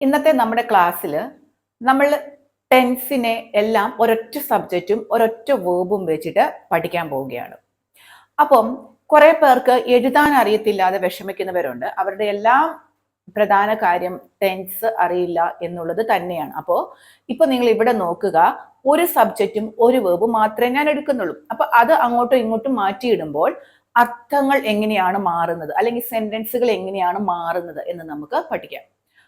ഇന്നത്തെ നമ്മുടെ ക്ലാസ്സിൽ നമ്മൾ ടെൻസിനെ എല്ലാം ഒരൊറ്റ സബ്ജക്റ്റും ഒരൊറ്റ വേർബും വെച്ചിട്ട് പഠിക്കാൻ പോവുകയാണ്. അപ്പം കുറെ പേർക്ക് എഴുതാൻ അറിയത്തില്ലാതെ വിഷമിക്കുന്നവരുണ്ട്. അവരുടെ എല്ലാം പ്രധാന കാര്യം ടെൻസ് അറിയില്ല എന്നുള്ളത് തന്നെയാണ്. അപ്പോൾ ഇപ്പൊ നിങ്ങൾ ഇവിടെ നോക്കുക, ഒരു സബ്ജക്റ്റും ഒരു വേർബും മാത്രമേ ഞാൻ എടുക്കുന്നുള്ളൂ. അപ്പൊ അത് അങ്ങോട്ടും ഇങ്ങോട്ടും മാറ്റിയിടുമ്പോൾ അർത്ഥങ്ങൾ എങ്ങനെയാണ് മാറുന്നത്, അല്ലെങ്കിൽ സെന്റൻസുകൾ എങ്ങനെയാണ് മാറുന്നത് എന്ന് നമുക്ക് പഠിക്കാം.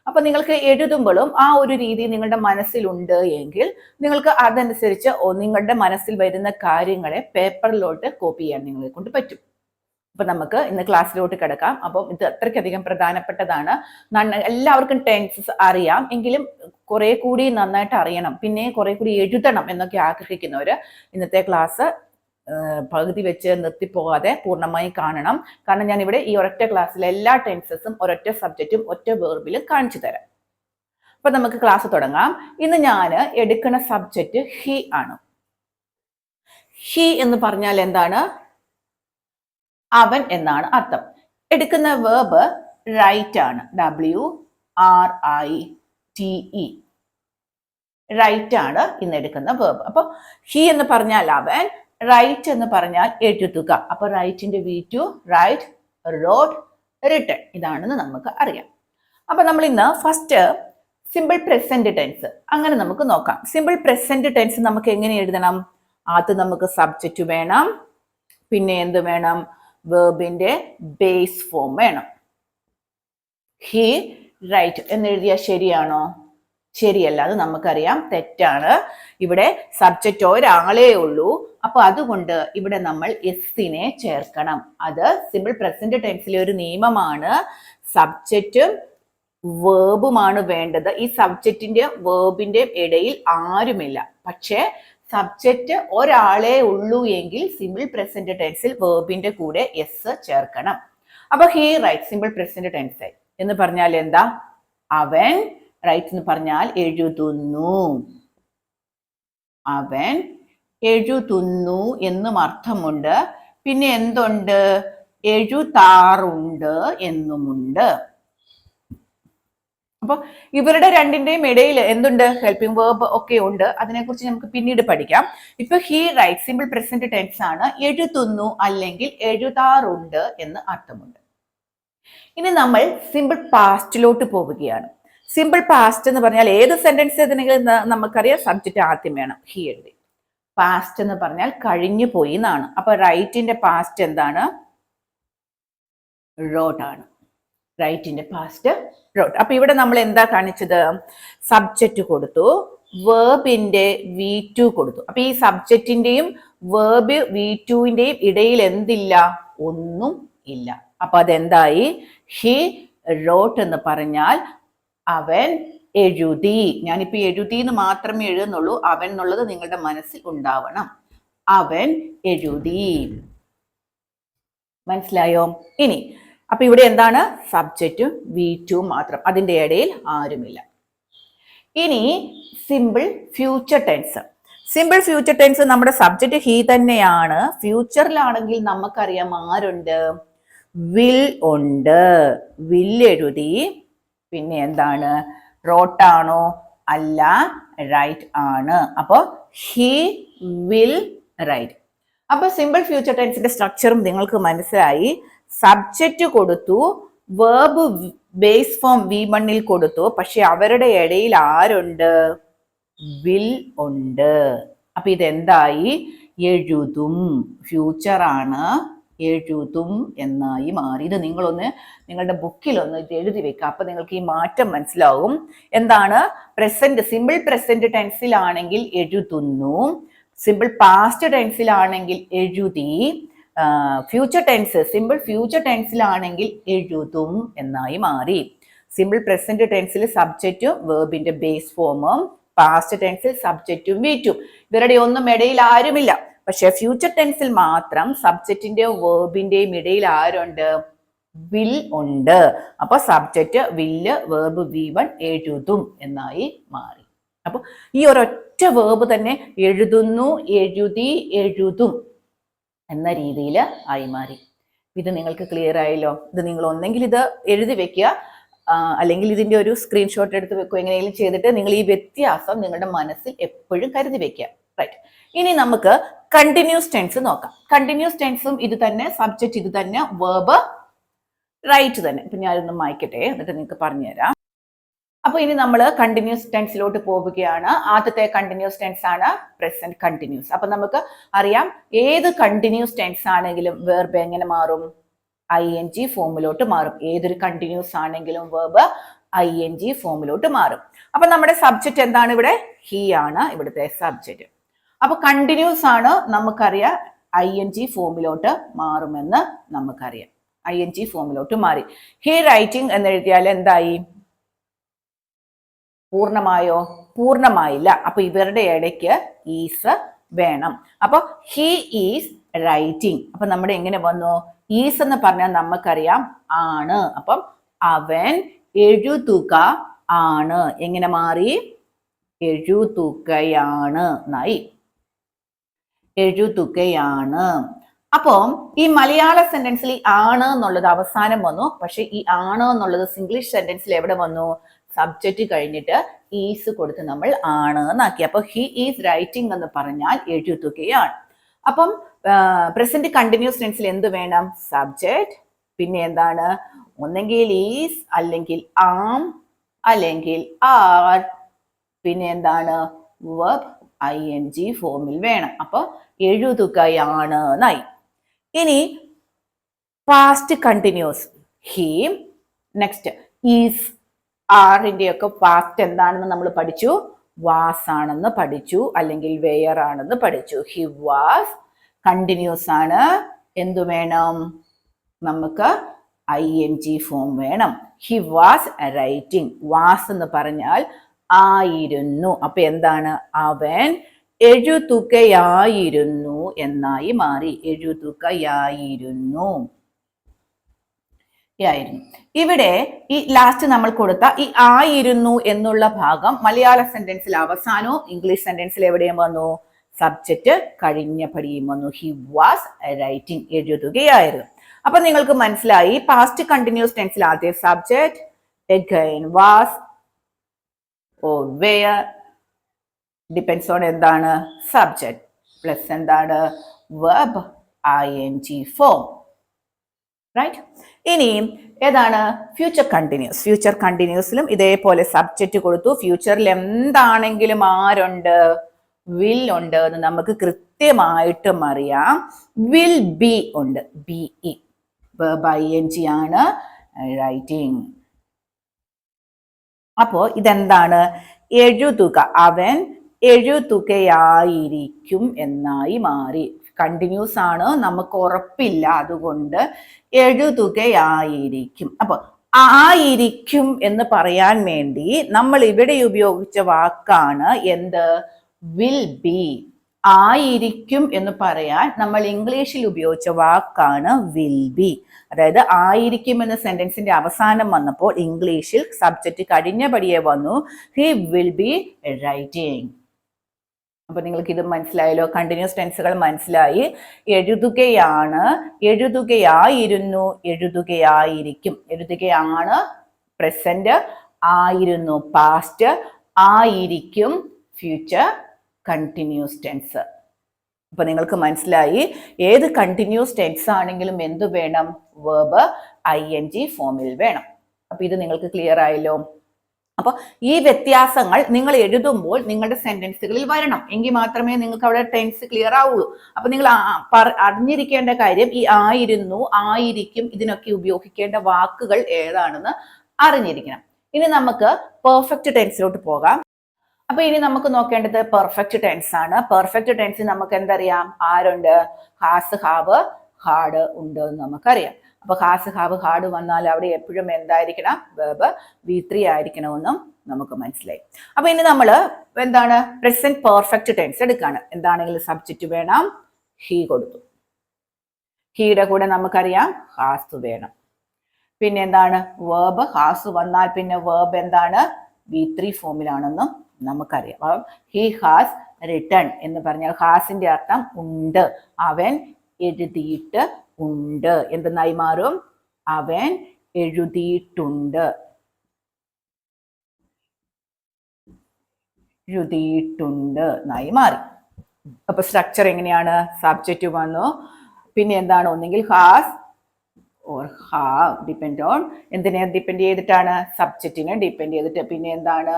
അപ്പൊ നിങ്ങൾക്ക് എഴുതുമ്പോഴും ആ ഒരു രീതി നിങ്ങളുടെ മനസ്സിലുണ്ട് എങ്കിൽ നിങ്ങൾക്ക് അതനുസരിച്ച് നിങ്ങളുടെ മനസ്സിൽ വരുന്ന കാര്യങ്ങളെ പേപ്പറിലോട്ട് കോപ്പി ചെയ്യാൻ നിങ്ങളെ കൊണ്ട് പറ്റും. അപ്പൊ നമുക്ക് ഇന്ന് ക്ലാസ്സിലോട്ട് കിടക്കാം. അപ്പം ഇത് അത്രയ്ക്കധികം പ്രധാനപ്പെട്ടതാണ്. എല്ലാവർക്കും ടെൻസസ് അറിയാം, എങ്കിലും കുറെ കൂടി നന്നായിട്ട് അറിയണം, പിന്നെ കുറെ കൂടി എഴുതണം എന്നൊക്കെ ആഗ്രഹിക്കുന്നവര് ഇന്നത്തെ ക്ലാസ് പകുതി വെച്ച് നിർത്തിപ്പോകാതെ പൂർണ്ണമായി കാണണം. കാരണം ഞാൻ ഇവിടെ ഈ ഒരൊറ്റ ക്ലാസ്സിലെ എല്ലാ ടെൻസസും ഒരൊറ്റ സബ്ജക്റ്റും ഒറ്റ വേർബിലും കാണിച്ചു തരാം. അപ്പൊ നമുക്ക് ക്ലാസ് തുടങ്ങാം. ഇന്ന് ഞാൻ എടുക്കുന്ന സബ്ജക്റ്റ് ഹി ആണ്. ഹി എന്ന് പറഞ്ഞാൽ എന്താണ്? അവൻ എന്നാണ് അർത്ഥം. എടുക്കുന്ന വേർബ് റൈറ്റ് ആണ്. WRITE, റൈറ്റ് ആണ് ഇന്ന് എടുക്കുന്ന വേർബ്. അപ്പൊ ഹി എന്ന് പറഞ്ഞാൽ അവൻ, റൈറ്റ് എന്ന് പറഞ്ഞാൽ എഴുതുക. അപ്പൊ റൈറ്റിന്റെ V2 റൈറ്റ്, റോഡ്, റിട്ടൺ ഇതാണെന്ന് നമുക്ക് അറിയാം. അപ്പൊ നമ്മൾ ഇന്ന് ഫസ്റ്റ് സിമ്പിൾ പ്രസന്റ് ടെൻസ് അങ്ങനെ നമുക്ക് നോക്കാം. സിമ്പിൾ പ്രസന്റ് ടെൻസ് നമുക്ക് എങ്ങനെ എഴുതണം? ആദ്യം നമുക്ക് സബ്ജക്റ്റ് വേണം, പിന്നെ എന്ത് വേണം? വേർബിന്റെ ബേസ് ഫോം വേണം. ഹി റൈറ്റ് എന്ന് എഴുതിയാൽ ശരിയാണോ? ശരിയല്ല, അത് നമുക്കറിയാം, തെറ്റാണ്. ഇവിടെ സബ്ജക്റ്റ് ഒരാളേ ഉള്ളൂ. അപ്പൊ അതുകൊണ്ട് ഇവിടെ നമ്മൾ എസ്സിനെ ചേർക്കണം. അത് സിമ്പിൾ പ്രസന്റ് ടെൻസിലെ ഒരു നിയമമാണ്. സബ്ജക്റ്റും വേർബുമാണ് വേണ്ടത്. ഈ സബ്ജക്റ്റിന്റെ വേർബിന്റെ ഇടയിൽ ആരുമില്ല. പക്ഷേ സബ്ജക്റ്റ് ഒരാളെ ഉള്ളൂ എങ്കിൽ സിമ്പിൾ പ്രസന്റ് ടെൻസിൽ വേർബിന്റെ കൂടെ എസ് ചേർക്കണം. അപ്പൊ he write simple present tense എന്ന് പറഞ്ഞാൽ എന്താ? അവൻ, റൈറ്റ് എന്ന് പറഞ്ഞാൽ എഴുതുന്നു. അവൻ എഴുതുന്നു എന്നും അർത്ഥമുണ്ട്. പിന്നെ എന്തുണ്ട്? എഴുതാറുണ്ട് എന്നുമുണ്ട്. അപ്പൊ ഇവരുടെ രണ്ടിന്റെയും ഇടയിൽ എന്തുണ്ട്? ഹെൽപ്പിംഗ് വേർബ് ഒക്കെ ഉണ്ട്. അതിനെക്കുറിച്ച് നമുക്ക് പിന്നീട് പഠിക്കാം. ഇപ്പൊ he write simple present tense ആണ്. എഴുതുന്നു അല്ലെങ്കിൽ എഴുതാറുണ്ട് എന്ന് അർത്ഥമുണ്ട്. ഇനി നമ്മൾ സിമ്പിൾ പാസ്റ്റിലോട്ട് പോവുകയാണ്. സിമ്പിൾ പാസ്റ്റ് എന്ന് പറഞ്ഞാൽ ഏത് സെന്റൻസ് ഏതെങ്കിലും നമുക്കറിയാം, സബ്ജക്റ്റ് ആദ്യം വേണം. ഹി എഴുതി. പാസ്റ്റ് എന്ന് പറഞ്ഞാൽ കഴിഞ്ഞു പോയി എന്നാണ്. അപ്പൊ റൈറ്റിന്റെ പാസ്റ്റ് എന്താണ്? റോട്ട് ആണ്. റൈറ്റിന്റെ പാസ്റ്റ് റോട്ട്. അപ്പൊ ഇവിടെ നമ്മൾ എന്താ കാണിച്ചത്? സബ്ജക്റ്റ് കൊടുത്തു, വേർബിന്റെ V2 കൊടുത്തു. അപ്പൊ ഈ സബ്ജക്റ്റിന്റെയും വേർബ് V2ന്റെയും ഇടയിൽ എന്തില്ല? ഒന്നും ഇല്ല. അപ്പൊ അതെന്തായി? ഹി റോട്ട് എന്ന് പറഞ്ഞാൽ അവൻ എഴുതി. ഞാനിപ്പോ എഴുതി എന്ന് മാത്രമേ എഴുതുന്നുള്ളൂ. അവൻ എന്നുള്ളത് നിങ്ങളുടെ മനസ്സിൽ ഉണ്ടാവണം. അവൻ എഴുതി. മനസ്സിലായോ? ഇനി അപ്പൊ ഇവിടെ എന്താണ്? സബ്ജക്റ്റും V2 മാത്രം, അതിന്റെ ഇടയിൽ ആരുമില്ല. ഇനി simple future tense. Simple future tense നമ്മുടെ സബ്ജക്റ്റ് ഹി തന്നെയാണ്. ഫ്യൂച്ചറിലാണെങ്കിൽ നമുക്കറിയാം ആരുണ്ട്? വിൽ ഉണ്ട്. വിൽ എഴുതി. പിന്നെ എന്താണ്? റോട്ടാണോ? അല്ല, റൈറ്റ് ആണ്. അപ്പോ ഹി വിൽ റൈറ്റ്. അപ്പൊ സിമ്പിൾ ഫ്യൂച്ചർ ടെൻസിന്റെ സ്ട്രക്ചറും നിങ്ങൾക്ക് മനസ്സിലായി. സബ്ജക്റ്റ് കൊടുത്തു, വേർബ് ബേസ് ഫോം V1 കൊടുത്തു. പക്ഷെ അവരുടെ ഇടയിൽ ആരുണ്ട്? വിൽ ഉണ്ട്. അപ്പൊ ഇതെന്തായി? എഴുതും. ഫ്യൂച്ചർ ആണ്, എഴുതും എന്നായി മാറി. ഇത് നിങ്ങളുടെ ബുക്കിലൊന്ന് ഇത് എഴുതി വെക്കുക. അപ്പൊ നിങ്ങൾക്ക് ഈ മാറ്റം മനസ്സിലാവും. എന്താണ്? പ്രസന്റ് സിമ്പിൾ പ്രസന്റ് ടെൻസിലാണെങ്കിൽ എഴുതുന്നു, സിമ്പിൾ പാസ്റ്റ് ടെൻസിലാണെങ്കിൽ എഴുതി, ഫ്യൂച്ചർ ടെൻസ് സിമ്പിൾ ഫ്യൂച്ചർ ടെൻസിലാണെങ്കിൽ എഴുതും എന്നായി മാറി. സിമ്പിൾ പ്രസന്റ് ടെൻസിൽ സബ്ജക്റ്റും വേർബിന്റെ ബേസ് ഫോമും, പാസ്റ്റ് ടെൻസിൽ സബ്ജക്റ്റും V2 ഇവരുടെ ഒന്നും ഇടയിൽ ആരുമില്ല. പക്ഷെ ഫ്യൂച്ചർ ടെൻസിൽ മാത്രം സബ്ജക്റ്റിന്റെയും വേർബിന്റെയും ഇടയിൽ ആരുണ്ട്? വിൽ ഉണ്ട്. അപ്പൊ സബ്ജക്റ്റ് വില്ല്, വേർബ് V1 എഴുതും എന്നായി മാറി. അപ്പൊ ഈ ഒരൊറ്റ വേർബ് തന്നെ എഴുതുന്നു, എഴുതി, എഴുതും എന്ന രീതിയിൽ ആയി മാറി. ഇത് നിങ്ങൾക്ക് ക്ലിയർ ആയല്ലോ? ഇത് നിങ്ങൾ ഒന്നെങ്കിൽ ഇത് എഴുതി വെക്കുക, അല്ലെങ്കിൽ ഇതിന്റെ ഒരു സ്ക്രീൻഷോട്ട് എടുത്ത് വെക്കുക, എങ്ങനെയെങ്കിലും ചെയ്തിട്ട് നിങ്ങൾ ഈ വ്യത്യാസം നിങ്ങളുടെ മനസ്സിൽ എപ്പോഴും കരുതി വെക്കുക. റൈറ്റ്. ഇനി നമുക്ക് കണ്ടിന്യൂസ് ടെൻസ് നോക്കാം. കണ്ടിന്യൂസ് ടെൻസും ഇത് തന്നെ, സബ്ജക്റ്റ് ഇത് തന്നെ, വേർബ് റൈറ്റ് തന്നെ. ഇപ്പൊ ഞാനൊന്ന് മായ്ക്കട്ടെ, എന്നിട്ട് നിങ്ങൾക്ക് പറഞ്ഞുതരാം. അപ്പൊ ഇനി നമ്മൾ കണ്ടിന്യൂസ് ടെൻസിലോട്ട് പോവുകയാണ്. ആദ്യത്തെ കണ്ടിന്യൂസ് ടെൻസ് ആണ് പ്രസന്റ് കണ്ടിന്യൂസ്. അപ്പൊ നമുക്ക് അറിയാം, ഏത് കണ്ടിന്യൂസ് ടെൻസ് ആണെങ്കിലും വേർബ് എങ്ങനെ മാറും? ING ഫോമിലോട്ട് മാറും. ഏതൊരു കണ്ടിന്യൂസ് ആണെങ്കിലും വേർബ് ING ഫോമിലോട്ട് മാറും. അപ്പൊ നമ്മുടെ സബ്ജക്റ്റ് എന്താണ് ഇവിടെ? ഹി ആണ് ഇവിടുത്തെ സബ്ജക്റ്റ്. അപ്പൊ കണ്ടിന്യൂസ് ആണ്, നമുക്കറിയാം ING ഫോമിലോട്ട് മാറുമെന്ന് നമുക്കറിയാം. ING ഫോമിലോട്ട് മാറി. ഹി റൈറ്റിംഗ് എന്ന് എഴുതിയാൽ എന്തായി? പൂർണ്ണമായോ? പൂർണ്ണമായില്ല. അപ്പൊ ഇവരുടെ ഇടയ്ക്ക് ഈസ് വേണം. അപ്പൊ ഹി ഈസ് റൈറ്റിംഗ്. അപ്പൊ നമ്മുടെ എങ്ങനെ വന്നു? ഈസ് എന്ന് പറഞ്ഞാൽ നമുക്കറിയാം ആണ്. അപ്പം അവൻ എഴുതുക ആണ്. എങ്ങനെ മാറി? എഴുതുകയാണ് എന്നായി. എഴുതുകയാണ്. അപ്പം ഈ മലയാള സെന്റൻസിൽ ഈ ആണ് എന്നുള്ളത് അവസാനം വന്നു. പക്ഷെ ഈ ആണ് എന്നുള്ളത് ഇംഗ്ലീഷ് സെന്റൻസിൽ എവിടെ വന്നു? സബ്ജക്റ്റ് കഴിഞ്ഞിട്ട് ഈസ് കൊടുത്ത് നമ്മൾ ആണ് എന്നാക്കി. അപ്പൊ ഹി ഈസ് റൈറ്റിംഗ് എന്ന് പറഞ്ഞാൽ എഴുതുകയാണ്. അപ്പം പ്രസന്റ് കണ്ടിന്യൂസ് ടെൻസിൽ എന്ത് വേണം? സബ്ജക്റ്റ്, പിന്നെ എന്താണ്? ഒന്നെങ്കിൽ ഈസ്, അല്ലെങ്കിൽ ആം, അല്ലെങ്കിൽ ആർ, പിന്നെ എന്താണ്? വെർബ് ING ഫോമിൽ വേണം. അപ്പൊ എഴുതുകയാണ് എന്നായി. ഇനി past continuous he, next is, ആറിന്റെ ഒക്കെ പാസ്റ്റ് എന്താണെന്ന് നമ്മൾ പഠിച്ചു. വാസ് ആണെന്ന് പഠിച്ചു, അല്ലെങ്കിൽ വെയർ ആണെന്ന് പഠിച്ചു. ഹി വാസ് കണ്ടിന്യൂസ് ആണ്. എന്തു വേണം? നമുക്ക് ING ഫോം വേണം. He was writing. വാസ് എന്ന് പറഞ്ഞാൽ ആയിരുന്നു. അപ്പൊ എന്താണ്? അവൻ എഴുതുകയായിരുന്നു എന്നായി മാറി. എഴുതുകയായിരുന്നു. ഇവിടെ ഈ ലാസ്റ്റ് നമ്മൾ കൊടുത്ത ഈ ആയിരുന്നു എന്നുള്ള ഭാഗം മലയാള സെന്റൻസിൽ അവസാനവും ഇംഗ്ലീഷ് സെന്റൻസിൽ എവിടെയും വന്നു? സബ്ജക്റ്റ് കഴിഞ്ഞപടിയും വന്നു. He was writing. എഴുതുകയായിരുന്നു. അപ്പൊ നിങ്ങൾക്ക് മനസ്സിലായി, പാസ്റ്റ് കണ്ടിന്യൂസ് ടെൻസിൽ ആദ്യം subject, again was or were, depends on എന്താണ്? സബ്ജക്റ്റ് പ്ലസ് എന്താണ്? Verb ING form. റൈറ്റ്. ഇനി ഏതാണ്? Future continuous. ഫ്യൂച്ചർ കണ്ടിന്യൂസിലും ഇതേപോലെ സബ്ജക്റ്റ് കൊടുത്തു. ഫ്യൂച്ചറിൽ എന്താണെങ്കിലും ആരുണ്ട്? വിൽ ഉണ്ട് എന്ന് നമുക്ക് കൃത്യമായിട്ടും അറിയാം. വിൽ ബി ഉണ്ട്. BE വെർബ് ING ആണ് റൈറ്റിംഗ്. അപ്പോ ഇതെന്താണ്? എഴുതുക. അവൻ എഴുതുകയായിരിക്കും എന്നായി മാറി. കണ്ടിന്യൂസ് ആണ്, നമുക്ക് ഉറപ്പില്ല, അതുകൊണ്ട് എഴുതുകയായിരിക്കും. അപ്പൊ ആയിരിക്കും എന്ന് പറയാൻ വേണ്ടി നമ്മൾ ഇവിടെ ഉപയോഗിച്ച വാക്കാണ് എന്ത്? Will be. ആയിരിക്കും എന്ന് പറയാൻ നമ്മൾ ഇംഗ്ലീഷിൽ ഉപയോഗിച്ച വാക്കാണ് വിൽ ബി. അതായത് ആയിരിക്കും എന്ന സെന്റൻസിന്റെ അവസാനം വന്നപ്പോൾ ഇംഗ്ലീഷിൽ സബ്ജക്റ്റ് കഴിഞ്ഞപടിയെ വന്നു. He will be writing. അപ്പൊ നിങ്ങൾക്ക് ഇത് മനസ്സിലായല്ലോ? കണ്ടിന്യൂസ് ടെൻസുകൾ മനസ്സിലായി. എഴുതുകയാണ്, എഴുതുകയായിരുന്നു, എഴുതുകയായിരിക്കും. എഴുതുകയാണ് പ്രസന്റ്, ആയിരുന്നു പാസ്റ്റ്, ആയിരിക്കും ഫ്യൂച്ചർ കണ്ടിന്യൂസ് ടെൻസ്. അപ്പൊ നിങ്ങൾക്ക് മനസ്സിലായി, ഏത് കണ്ടിന്യൂസ് ടെൻസ് ആണെങ്കിലും എന്ത് വേണം? വെർബ് ING ഫോമിൽ വേണം. അപ്പൊ ഇത് നിങ്ങൾക്ക് ക്ലിയർ ആയല്ലോ? അപ്പൊ ഈ വ്യത്യാസങ്ങൾ നിങ്ങൾ എഴുതുമ്പോൾ നിങ്ങളുടെ സെന്റൻസുകളിൽ വരണം. എങ്കിൽ മാത്രമേ നിങ്ങൾക്ക് അവിടെ ടെൻസ് ക്ലിയർ ആവുള്ളൂ. അപ്പൊ നിങ്ങൾ അറിഞ്ഞിരിക്കേണ്ട കാര്യം, ഈ ആയിരുന്നു, ആയിരിക്കും ഇതിനൊക്കെ ഉപയോഗിക്കേണ്ട വാക്കുകൾ ഏതാണെന്ന് അറിഞ്ഞിരിക്കണം. ഇനി നമുക്ക് പെർഫെക്റ്റ് ടെൻസിലോട്ട് പോകാം. അപ്പൊ ഇനി നമുക്ക് നോക്കേണ്ടത് പെർഫെക്റ്റ് ടെൻസ് ആണ്. പെർഫെക്റ്റ് ടെൻസ് നമുക്ക് എന്തറിയാം? ആരുണ്ട്? ഹാസ്, ഹാവ്, ഹാഡ് ഉണ്ട് എന്ന് നമുക്കറിയാം. അപ്പൊ ഹാസ്, ഹാവ്, ഹാഡ് വന്നാൽ അവിടെ എപ്പോഴും എന്തായിരിക്കണം? വെർബ് V3 ആയിരിക്കണമെന്നും നമുക്ക് മനസ്സിലായി. അപ്പൊ ഇനി നമ്മൾ എന്താണ്? പ്രസന്റ് പെർഫെക്റ്റ് ടെൻസ് എടുക്കാണ്. എന്താണെങ്കിലും സബ്ജക്റ്റ് വേണം. ഹി കൊടുത്തു. ഹീയുടെ കൂടെ നമുക്കറിയാം ഹാസ് വേണം. പിന്നെ എന്താണ്? വെർബ്. ഹാസ് വന്നാൽ പിന്നെ വെർബ് എന്താണ്? V3 ഫോമിലാണെന്നും നമുക്കറിയാം. അപ്പം ഹി ഹാസ് റിട്ടൺ എന്ന് പറഞ്ഞാൽ ഹാസിന്റെ അർത്ഥം ഉണ്ട്. അവൻ എഴുതിയിട്ട് ഉണ്ട് എന്തെന്നായി മാറും? അവൻ എഴുതിയിട്ടുണ്ട്. എഴുതിയിട്ടുണ്ട് എന്നായി മാറി. അപ്പൊ സ്ട്രക്ചർ എങ്ങനെയാണ്? സബ്ജക്റ്റ് വന്നു, പിന്നെ എന്താണ്? ഒന്നെങ്കിൽ has or have, depend on, എന്തിനെ ഡിപ്പെൻഡ് ചെയ്തിട്ടാണ്? സബ്ജക്റ്റിനെ ഡിപ്പെൻഡ് ചെയ്തിട്ട്. പിന്നെ എന്താണ്?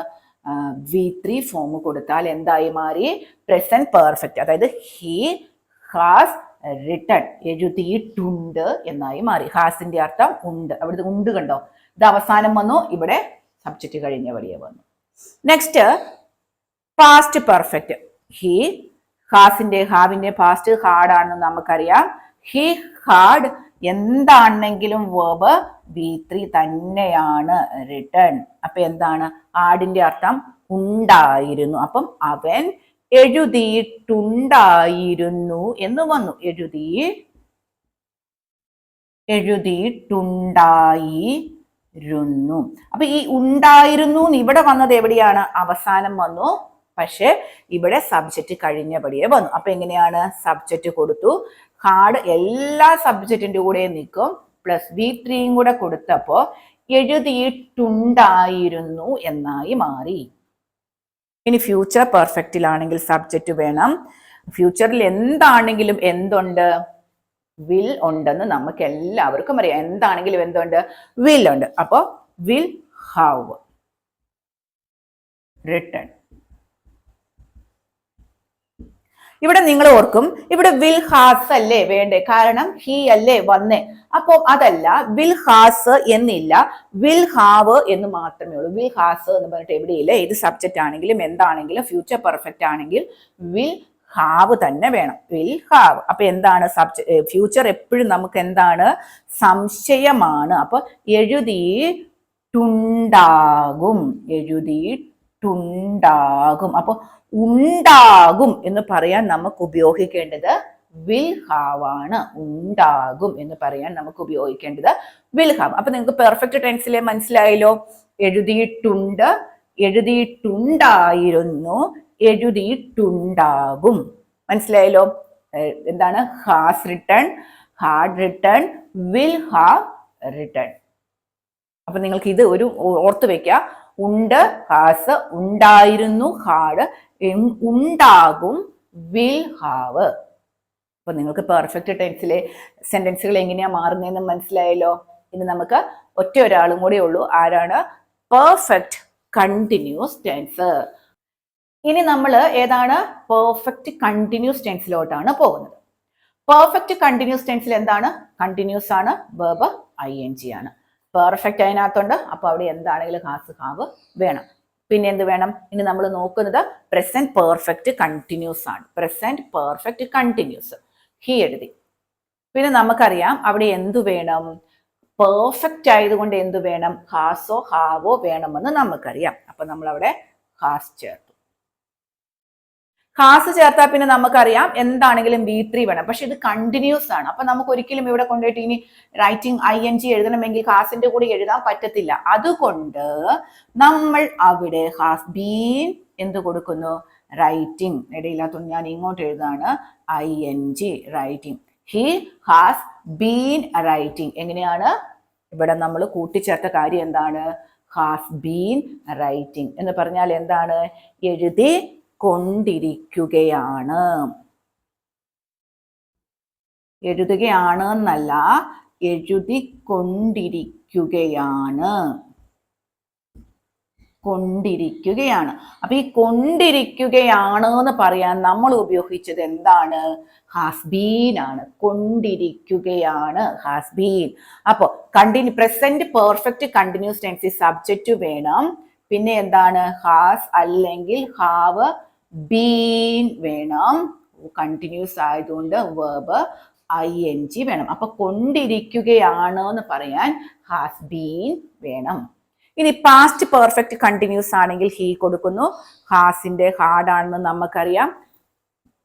V3 ഫോം കൊടുത്താൽ എന്തായി മാറി? പ്രസന്റ് പെർഫെക്റ്റ്, അതായത് ഹി ഹാസ് റിട്ടൺ, എഴുതിയിട്ടുണ്ട് എന്നായി മാറി. ഹാസിന്റെ അർത്ഥം ഉണ്ട്, അവിടുത്തെ ഉണ്ട് കണ്ടോ, ഇത് അവസാനം വന്നു, ഇവിടെ സബ്ജക്റ്റ് കഴിഞ്ഞ വഴിയെ വന്നു. Next past perfect. ഹി, ഹാസിന്റെ ഹാവിന്റെ പാസ്റ്റ് ഹാഡ് ആണെന്ന് നമുക്കറിയാം. ഹി ഹാഡ് എന്താണെങ്കിലും വേർബ് V3 തന്നെയാണ്, റിട്ടൺ. അപ്പൊ എന്താണ്? ആഡിന്റെ അർത്ഥം ഉണ്ടായിരുന്നു. അപ്പം അവൻ എഴുതിയിട്ടുണ്ടായിരുന്നു എന്ന് വന്നു. എഴുതിയിട്ടുണ്ടായിരുന്നു. അപ്പൊ ഈ ഉണ്ടായിരുന്നു ഇവിടെ വന്നത് എവിടെയാണ്? അവസാനം വന്നു, പക്ഷെ ഇവിടെ സബ്ജക്റ്റ് കഴിഞ്ഞപടിയെ വന്നു. അപ്പൊ എങ്ങനെയാണ്? സബ്ജക്റ്റ് കൊടുത്തു, ഹാർഡ് എല്ലാ സബ്ജക്റ്റിന്റെ കൂടെ നിൽക്കും, പ്ലസ് V3 കൂടെ കൊടുത്തപ്പോ എഴുതിയിട്ടുണ്ടായിരുന്നു എന്നായി മാറി. ഇനി ഫ്യൂച്ചർ പെർഫെക്റ്റിലാണെങ്കിൽ സബ്ജക്റ്റ് വേണം. ഫ്യൂച്ചറിൽ എന്താണെങ്കിലും എന്തുണ്ട്? വിൽ ഉണ്ടെന്ന് നമുക്ക് എല്ലാവർക്കും അറിയാം. എന്താണെങ്കിലും എന്തുണ്ട്? വിൽ ഉണ്ട്. അപ്പോ വിൽ ഹാവ് റിട്ടൺ. ഇവിടെ നിങ്ങൾ ഓർക്കും, ഇവിടെ വിൽ ഹാസ് അല്ലേ വേണ്ടേ, കാരണം ഹി അല്ലേ വന്നേ. അപ്പൊ അതല്ല, വിൽ ഹാസ് എന്നില്ല, വിൽ ഹാവ് എന്ന് മാത്രമേ ഉള്ളൂ. വിൽ ഹാസ് എന്ന് പറഞ്ഞിട്ട് എവിടെയില്ല. ഏത് സബ്ജക്റ്റ് ആണെങ്കിലും എന്താണെങ്കിലും ഫ്യൂച്ചർ പെർഫെക്റ്റ് ആണെങ്കിൽ വിൽ ഹാവ് തന്നെ വേണം, വിൽ ഹാവ്. അപ്പൊ എന്താണ്? ഫ്യൂച്ചർ എപ്പോഴും നമുക്ക് എന്താണ്? സംശയമാണ്. അപ്പൊ എഴുതിയിട്ടുണ്ടാകും, എഴുതിയിട്ടുണ്ടാകും. അപ്പൊ ഉണ്ടാകും എന്ന് പറയാൻ നമുക്ക് ഉപയോഗിക്കേണ്ടത് വിൽ ഹാവ് ആണ്. ഉണ്ടാകും എന്ന് പറയാൻ നമുക്ക് ഉപയോഗിക്കേണ്ടത് വിൽ ഹാവ്. അപ്പൊ നിങ്ങൾക്ക് പെർഫെക്റ്റ് ടെൻസിലെ മനസ്സിലായല്ലോ. എഴുതിയിട്ടുണ്ട്, എഴുതിയിട്ടുണ്ടായിരുന്നു, എഴുതിയിട്ടുണ്ടാകും. മനസ്സിലായല്ലോ. എന്താണ്? Has written, had written, will have written. അപ്പൊ നിങ്ങൾക്ക് ഇത് ഒരു ഓർത്ത് വെക്കുക. ഉണ്ട്, ഹാസ്, ഉണ്ടായിരുന്നു, ഹാഡ്, ഉണ്ടാകും, വിൽ ഹാവ്. അപ്പൊ നിങ്ങൾക്ക് പെർഫെക്റ്റ് ടെൻസിലെ സെന്റൻസുകൾ എങ്ങനെയാ മാറുന്നതെന്ന് മനസ്സിലായല്ലോ. ഇനി നമുക്ക് ഒറ്റ ഒരാളും കൂടെ ഉള്ളൂ. ആരാണ്? Perfect continuous tense. ഇനി നമ്മൾ ഏതാണ്? പെർഫെക്റ്റ് കണ്ടിന്യൂസ് ടെൻസിലോട്ടാണ് പോകുന്നത്. പെർഫെക്റ്റ് കണ്ടിന്യൂസ് ടെൻസിൽ എന്താണ്? കണ്ടിന്യൂസ് ആണ്, വെർബ് ING ആണ്. പെർഫെക്റ്റ് അതിനകത്തുണ്ട്, അപ്പൊ അവിടെ എന്താണെങ്കിലും ഹാസ് ഹാവ് വേണം. പിന്നെ എന്ത് വേണം? ഇനി നമ്മൾ നോക്കുന്നത് പ്രസന്റ് പെർഫെക്റ്റ് കണ്ടിന്യൂസ് ആണ്. പ്രസന്റ് പെർഫെക്റ്റ് കണ്ടിന്യൂസ് ഹി എഴുതി. പിന്നെ നമുക്കറിയാം അവിടെ എന്തു വേണം? പെർഫെക്റ്റ് ആയതുകൊണ്ട് എന്തു വേണം? ഹാസോ ഹാവോ വേണമെന്ന് നമുക്കറിയാം. അപ്പൊ നമ്മൾ അവിടെ ഹാസ് ചേർത്തു. ഹാസ് ചേർത്താൽ പിന്നെ നമുക്കറിയാം എന്താണെങ്കിലും V3 വേണം. പക്ഷെ ഇത് കണ്ടിന്യൂസ് ആണ്. അപ്പൊ നമുക്ക് ഒരിക്കലും ഇവിടെ കൊണ്ടുപോയിട്ട് ഇനി റൈറ്റിംഗ് ING എഴുതണമെങ്കിൽ ഹാസിന്റെ കൂടെ എഴുതാൻ പറ്റത്തില്ല. അതുകൊണ്ട് നമ്മൾ അവിടെ ഹാസ് ബീൻ എന്ത് കൊടുക്കുന്നു? റൈറ്റിംഗ്. ഇടയില്ലാത്തതുകൊണ്ട് ഞാൻ ഇങ്ങോട്ട് എഴുതാണ് ING, writing. He has been writing. എങ്ങനെയാണ്? ഇവിടെ നമ്മൾ കൂട്ടിച്ചേർത്ത കാര്യം എന്താണ്? ഹാസ് ബീൻ റൈറ്റിംഗ് എന്ന് പറഞ്ഞാൽ എന്താണ്? എഴുതി കൊണ്ടിരിക്കുകയാണ്. എഴുതുകയാണ് എന്നല്ല, എഴുതിക്കൊണ്ടിരിക്കുകയാണ്. കൊണ്ടിരിക്കുകയാണ്. അപ്പൊ ഈ കൊണ്ടിരിക്കുകയാണ് എന്ന് പറയാൻ നമ്മൾ ഉപയോഗിച്ചത് എന്താണ്? ഹാസ് ബീൻ ആണ്. കൊണ്ടിരിക്കുകയാണ്, ഹാസ് ബീൻ. അപ്പൊ പ്രസന്റ് പെർഫെക്റ്റ് കണ്ടിന്യൂസ് ടെൻസിൽ സബ്ജക്റ്റ് വേണം. പിന്നെ എന്താണ്? ഹാസ് അല്ലെങ്കിൽ ഹാവ് ബീൻ വേണം. കണ്ടിന്യൂസ് ആയതുകൊണ്ട് വെർബ് ING വേണം. അപ്പൊ കൊണ്ടിരിക്കുകയാണ് എന്ന് പറയാൻ ഹാസ് ബീൻ വേണം. ഇനി പാസ്റ്റ് പെർഫെക്റ്റ് കണ്ടിന്യൂസ് ആണെങ്കിൽ ഹി കൊടുക്കുന്നു. ഹാസിന്റെ ഹാഡ് ആണെന്ന് നമുക്കറിയാം.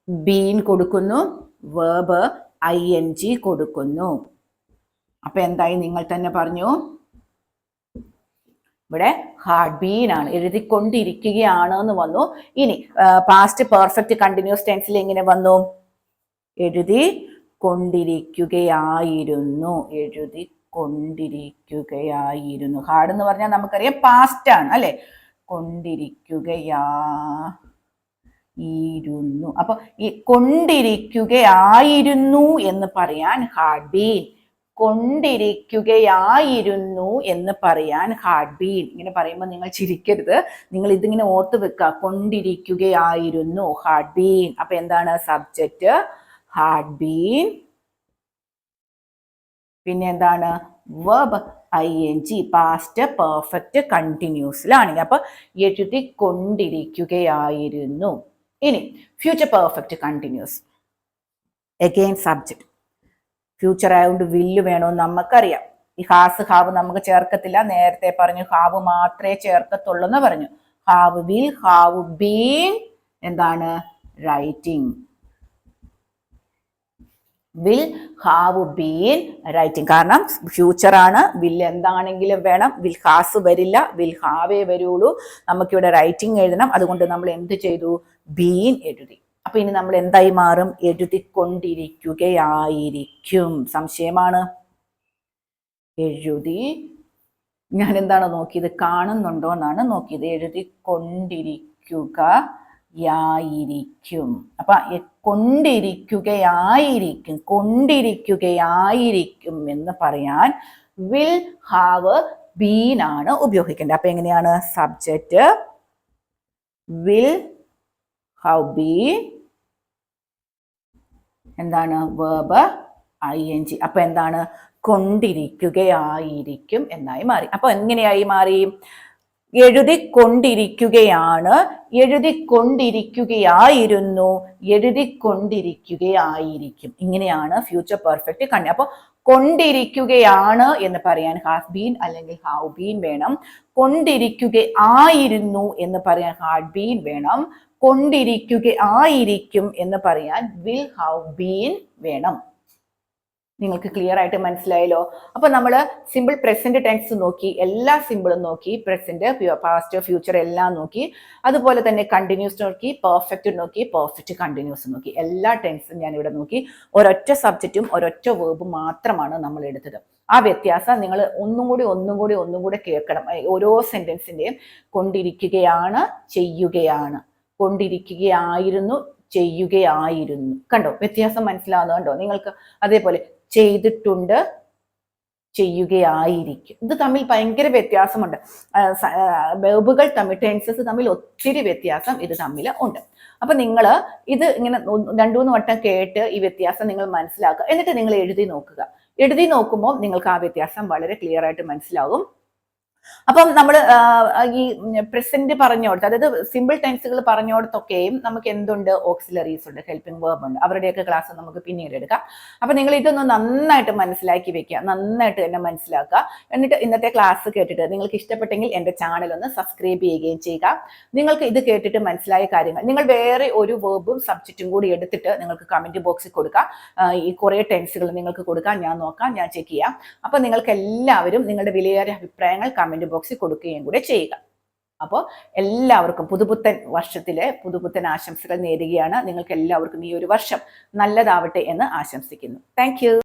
ബീൻ കൊടുക്കുന്നു, വെർബ് ING കൊടുക്കുന്നു. അപ്പൊ എന്തായി? നിങ്ങൾ തന്നെ പറഞ്ഞു. ഇവിടെ ഹാഡ് ബീൻ ആണ്, എഴുതിക്കൊണ്ടിരിക്കുകയാണ് എന്ന് വന്നു. ഇനി പാസ്റ്റ് പെർഫെക്റ്റ് കണ്ടിന്യൂസ് ടെൻസിൽ എങ്ങനെ വന്നു? എഴുതി കൊണ്ടിരിക്കുകയായിരുന്നു, എഴുതിക്കൊണ്ടിരിക്കുകയായിരുന്നു. ഹാർഡ് എന്ന് പറഞ്ഞാൽ നമുക്കറിയാം പാസ്റ്റ് ആണ് അല്ലെ. കൊണ്ടിരിക്കുകയായിരുന്നു. അപ്പൊ ഈ കൊണ്ടിരിക്കുകയായിരുന്നു എന്ന് പറയാൻ ഹാഡ് ബീൻ, കൊണ്ടിരിക്കുകയായിരുന്നു എന്ന് പറയാൻ ഹാഡ് ബീൻ. ഇങ്ങനെ പറയുമ്പോൾ നിങ്ങൾ ചിരിക്കരുത്, നിങ്ങൾ ഇതിങ്ങനെ ഓർത്ത് വെക്കുക. കൊണ്ടിരിക്കുകയായിരുന്നു, ഹാഡ് ബീൻ. അപ്പൊ എന്താണ് സബ്ജക്റ്റ് ഹാഡ് ബീൻ, പിന്നെ എന്താണ് വെർബ് ing, പാസ്റ്റ് പെർഫെക്റ്റ് കണ്ടിന്യൂസിലാണെങ്കിൽ. അപ്പൊ എഴുതിക്കൊണ്ടിരിക്കുകയായിരുന്നു. ഇനി future perfect continuous, again subject. Future ആയതുകൊണ്ട് വില്ല് വേണമെന്ന് നമുക്കറിയാം. ഈ ഹാസ് ഹാവ് നമുക്ക് ചേർക്കത്തില്ല, നേരത്തെ പറഞ്ഞു ഹാവ് മാത്രമേ ചേർക്കത്തുള്ളൂ എന്ന് പറഞ്ഞു. ഹാവ് വിൽ, ഹാവ് ബീൻ, എന്താണ് writing. Will have been writing, കാരണം ഫ്യൂച്ചർ ആണ്. വിൽ എന്താണെങ്കിലും വേണം, വിൽ ഹാസ് വരില്ല, വിൽ ഹാവേ വരുള്ളൂ. നമുക്കിവിടെ റൈറ്റിംഗ് എഴുതണം, അതുകൊണ്ട് നമ്മൾ എന്ത് ചെയ്തു, ബീൻ എഴുതി. അപ്പൊ ഇനി നമ്മൾ എന്തായി മാറും, എഴുതിക്കൊണ്ടിരിക്കുകയായിരിക്കും. സംശയമാണ്, എഴുതി, ഞാൻ എന്താണ് നോക്കിയത്, കാണുന്നുണ്ടോ എന്നാണ് നോക്കിയത്. എഴുതിക്കൊണ്ടിരിക്കുകയായിരിക്കും. അപ്പൊ കൊണ്ടിരിക്കുകയായിരിക്കും, കൊണ്ടിരിക്കുകയായിരിക്കും എന്ന് പറയാൻ വിൽ ഹാവ് ബീൻ ആണ് ഉപയോഗിക്കേണ്ടത്. അപ്പൊ എങ്ങനെയാണ്, സബ്ജക്റ്റ് വിൽ ഹാവ് ബീൻ, എന്താണ് വെർബ് ing. അപ്പൊ എന്താണ്, കൊണ്ടിരിക്കുകയായിരിക്കും എന്നായി മാറി. അപ്പൊ എങ്ങനെയായി മാറി, എഴുതിക്കൊണ്ടിരിക്കുകയാണ്, എഴുതിക്കൊണ്ടിരിക്കുകയായിരുന്നു, എഴുതിക്കൊണ്ടിരിക്കുകയായിരിക്കും. ഇങ്ങനെയാണ് ഫ്യൂച്ചർ പെർഫെക്റ്റ് കണ്ടി. അപ്പൊ കൊണ്ടിരിക്കുകയാണ് എന്ന് പറയാൻ ഹാവ് ബീൻ അല്ലെങ്കിൽ ഹാവ് ബീൻ വേണം. കൊണ്ടിരിക്കുകയായിരുന്നു എന്ന് പറയാൻ ഹാഡ് ബീൻ വേണം. കൊണ്ടിരിക്കുകയായിരിക്കും എന്ന് പറയാൻ വിൽ ഹാവ് ബീൻ വേണം. നിങ്ങൾക്ക് ക്ലിയർ ആയിട്ട് മനസ്സിലായല്ലോ. അപ്പൊ നമ്മൾ സിമ്പിൾ പ്രസന്റ് ടെൻസ് നോക്കി, എല്ലാ സിമ്പിളും നോക്കി, പ്രസന്റ്, പാസ്റ്റ്, ഫ്യൂച്ചർ എല്ലാം നോക്കി. അതുപോലെ തന്നെ കണ്ടിന്യൂസ് നോക്കി, പെർഫെക്റ്റ് നോക്കി, പെർഫെക്റ്റ് കണ്ടിന്യൂസ് നോക്കി. എല്ലാ ടെൻസും ഞാൻ ഇവിടെ നോക്കി. ഒരൊറ്റ സബ്ജക്റ്റും ഒരൊറ്റ വേർബും മാത്രമാണ് നമ്മൾ എടുത്തത്. ആ വ്യത്യാസം നിങ്ങൾ ഒന്നും കൂടി കേൾക്കണം. ഓരോ സെന്റൻസിന്റെയും കൊണ്ടിരിക്കുകയാണ്, ചെയ്യുകയാണ്, കൊണ്ടിരിക്കുകയായിരുന്നു, ചെയ്യുകയായിരുന്നു. കണ്ടോ വ്യത്യാസം മനസ്സിലാവുന്നത് കണ്ടോ നിങ്ങൾക്ക്? അതേപോലെ ചെയ്തിട്ടുണ്ട്, ചെയ്യുകയായിരിക്കും. ഇത് തമ്മിൽ ഭയങ്കര വ്യത്യാസമുണ്ട്. വെർബുകൾ തമ്മിൽ, ടെൻസസ് തമ്മിൽ ഒത്തിരി വ്യത്യാസം ഇത് തമ്മിൽ ഉണ്ട്. അപ്പൊ നിങ്ങൾ ഇത് ഇങ്ങനെ 2-3 വട്ടം കേട്ട് ഈ വ്യത്യാസം നിങ്ങൾ മനസ്സിലാക്കുക. എന്നിട്ട് നിങ്ങൾ എഴുതി നോക്കുക. എഴുതി നോക്കുമ്പോൾ നിങ്ങൾക്ക് ആ വ്യത്യാസം വളരെ ക്ലിയർ ആയിട്ട് മനസ്സിലാകും. അപ്പം നമ്മൾ ഈ പ്രസന്റ് പറഞ്ഞോടത്ത്, അതായത് സിമ്പിൾ ടെൻസുകൾ പറഞ്ഞോടത്തൊക്കെയും നമുക്ക് എന്തുണ്ട്, ഓക്സിലറീസ് ഉണ്ട്, ഹെൽപ്പിംഗ് വേർബ് ഉണ്ട്. അവരുടെയൊക്കെ ക്ലാസ് നമുക്ക് പിന്നീട് എടുക്കാം. അപ്പൊ നിങ്ങൾ ഇതൊന്ന് നന്നായിട്ട് മനസ്സിലാക്കി വെക്കുക, നന്നായിട്ട് തന്നെ മനസ്സിലാക്കുക. എന്നിട്ട് ഇന്നത്തെ ക്ലാസ് കേട്ടിട്ട് നിങ്ങൾക്ക് ഇഷ്ടപ്പെട്ടെങ്കിൽ എൻ്റെ ചാനൽ ഒന്ന് സബ്സ്ക്രൈബ് ചെയ്യുകയും ചെയ്യുക. നിങ്ങൾക്ക് ഇത് കേട്ടിട്ട് മനസ്സിലായ കാര്യങ്ങൾ നിങ്ങൾ വേറെ ഒരു വേർബും സബ്ജക്റ്റും കൂടി എടുത്തിട്ട് നിങ്ങൾക്ക് കമന്റ് ബോക്സിൽ കൊടുക്കുക. ഈ കുറേ ടെൻസുകൾ നിങ്ങൾക്ക് കൊടുക്കാം, ഞാൻ നോക്കാം, ഞാൻ ചെക്ക് ചെയ്യാം. അപ്പൊ നിങ്ങൾക്ക് എല്ലാവരും നിങ്ങളുടെ വിലയേറിയ അഭിപ്രായങ്ങൾ കമന്റ് ബോക്സിൽ കൊടുക്കുകയും കൂടെ ചെയ്യുക. അപ്പോൾ എല്ലാവർക്കും പുതുപുത്തൻ ആശംസകൾ നേരുകയാണ്. നിങ്ങൾക്ക് എല്ലാവർക്കും ഈ ഒരു വർഷം നല്ലതാവട്ടെ എന്ന് ആശംസിക്കുന്നു. Thank you.